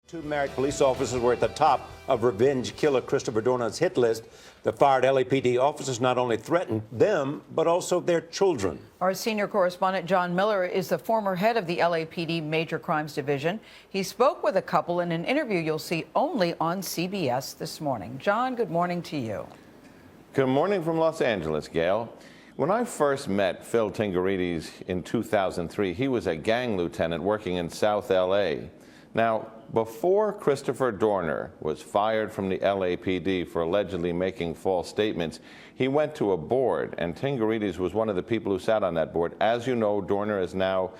Two married police officers were at the top of revenge killer Christopher Dorner's hit list. The fired LAPD officers not only threatened them, but also their children. Our senior correspondent John Miller is the former head of the LAPD Major Crimes Division. He spoke with a couple in an interview you'll see only on CBS this morning. John, good morning to you. Good morning from Los Angeles, Gail. When I first met Phil Tingarides in 2003, he was a gang lieutenant working in South LA. Now, before Christopher Dorner was fired from the LAPD for allegedly making false statements, he went to a board, and Tingarides was one of the people who sat on that board. As you know, Dorner is now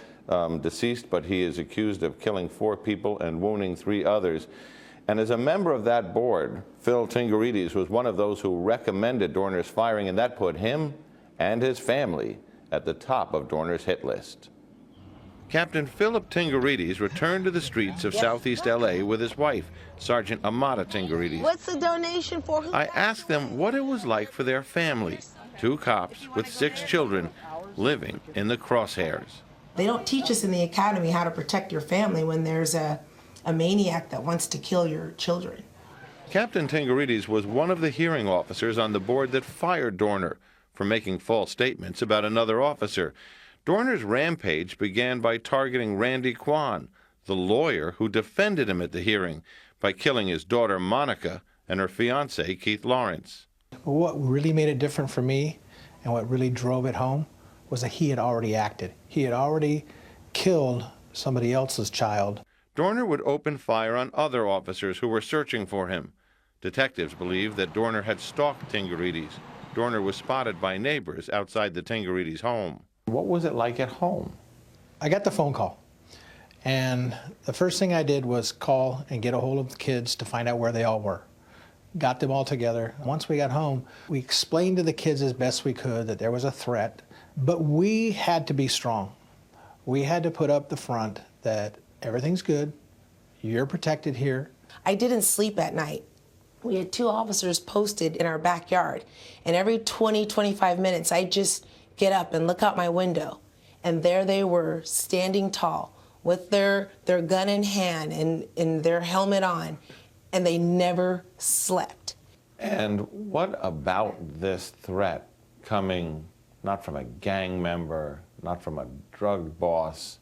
deceased, but he is accused of killing 4 people and wounding 3 others. And as a member of that board, Phil Tingarides was one of those who recommended Dorner's firing, and that put him and his family at the top of Dorner's hit list. Captain Philip Tingarides returned to the streets of Southeast LA with his wife, Sergeant Amata Tingarides. What's the donation for? I asked them what it was like for their family, 2 cops with 6 children living in the crosshairs. They don't teach us in the academy how to protect your family when there's a maniac that wants to kill your children. Captain Tingarides was one of the hearing officers on the board that fired Dorner for making false statements about another officer. Dorner's rampage began by targeting Randy Kwan, the lawyer who defended him at the hearing, by killing his daughter Monica and her fiance Keith Lawrence. What really made it different for me and what really drove it home was that he had already acted. He had already killed somebody else's child. Dorner would open fire on other officers who were searching for him. Detectives believe that Dorner had stalked Tingarides. Dorner was spotted by neighbors outside the Tingarides home. What was it like at home? I got the phone call, and the first thing I did was call and get a hold of the kids to find out where they all were. Got them all together. Once we got home, we explained to the kids as best we could that there was a threat, but we had to be strong. We had to put up the front that everything's good, you're protected here. I didn't sleep at night. We had 2 officers posted in our backyard, and every 20, 25 minutes, I just get up and look out my window, and there they were, standing tall, with their gun in hand and their helmet on, and they never slept. And what about this threat coming not from a gang member, not from a drug boss,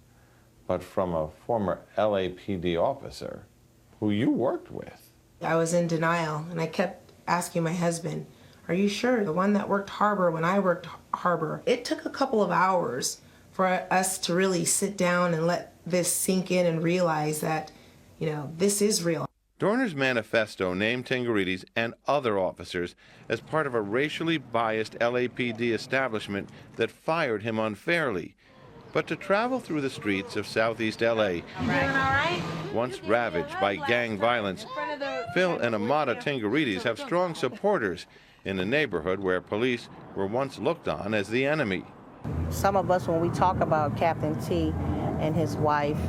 but from a former LAPD officer who you worked with? I was in denial, and I kept asking my husband, are you sure? The one that worked harbor when I worked harbor. It took a couple of hours for us to really sit down and let this sink in and realize that, this is real. Dorner's manifesto named Tingarides and other officers as part of a racially biased LAPD establishment that fired him unfairly. But to travel through the streets of Southeast LA, once ravaged by gang violence, Phil and Amata Tingarides have strong supporters in a neighborhood where police were once looked on as the enemy. Some of us, when we talk about Captain T and his wife,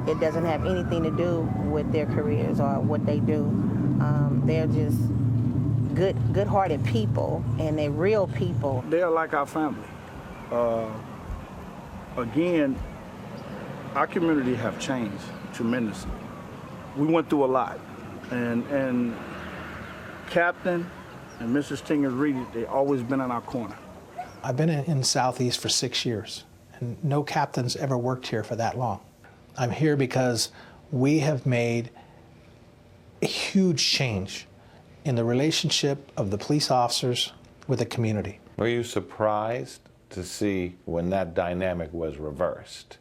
it doesn't have anything to do with their careers or what they do. They're just good-hearted people, and they're real people. They're like our family. Again, our community have changed tremendously. We went through a lot, and Captain and Mrs. Tingarides, they always been in our corner. I've been in Southeast for 6 years, and no captain's ever worked here for that long. I'm here because we have made a huge change in the relationship of the police officers with the community. Were you surprised to see when that dynamic was reversed,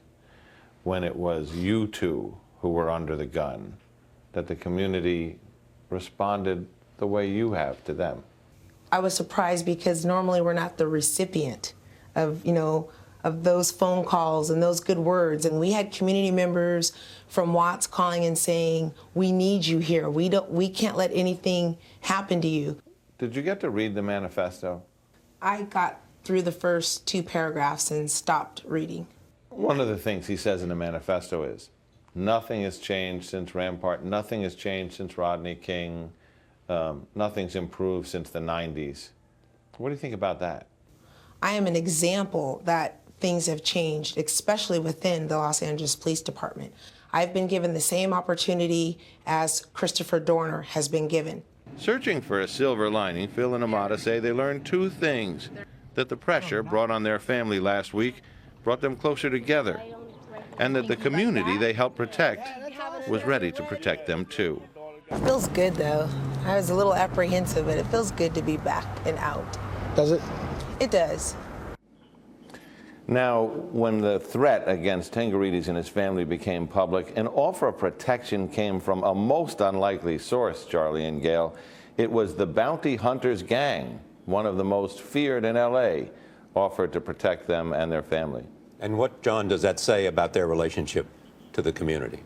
when it was you 2 who were under the gun, that the community responded the way you have to them? I was surprised because normally we're not the recipient of, of those phone calls and those good words. And we had community members from Watts calling and saying, we need you here. We can't let anything happen to you. Did you get to read the manifesto? I got through the first 2 paragraphs and stopped reading. One of the things he says in the manifesto is, nothing has changed since Rampart, nothing has changed since Rodney King, nothing's improved since the 90s. What do you think about that? I am an example that things have changed, especially within the Los Angeles Police Department. I've been given the same opportunity as Christopher Dorner has been given. Searching for a silver lining, Phil and Amada say they learned two things: that the pressure brought on their family last week brought them closer together, and that the community they helped protect was ready to protect them too. It feels good though. I was a little apprehensive, but it feels good to be back and out. Does it? It does. Now, when the threat against Tingarides and his family became public, an offer of protection came from a most unlikely source, Charlie and Gail. It was the Bounty Hunters gang, one of the most feared in L.A., offered to protect them and their family. And what, John, does that say about their relationship to the community?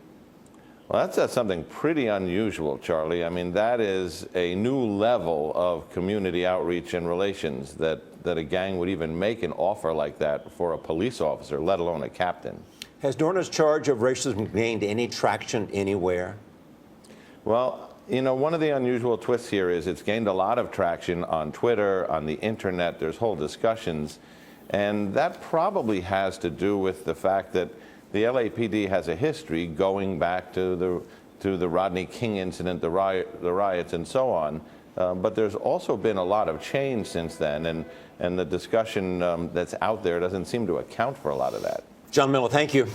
Well, that's something pretty unusual, Charlie. I mean, that is a new level of community outreach and relations that a gang would even make an offer like that for a police officer, let alone a captain. Has Dorner's charge of racism gained any traction anywhere? Well, you know, one of the unusual twists here is it's gained a lot of traction on Twitter, on the internet. There's whole discussions. And that probably has to do with the fact that the LAPD has a history going back to the Rodney King incident, the riots, and so on. But there's also been a lot of change since then, and the discussion that's out there doesn't seem to account for a lot of that. John Miller, thank you.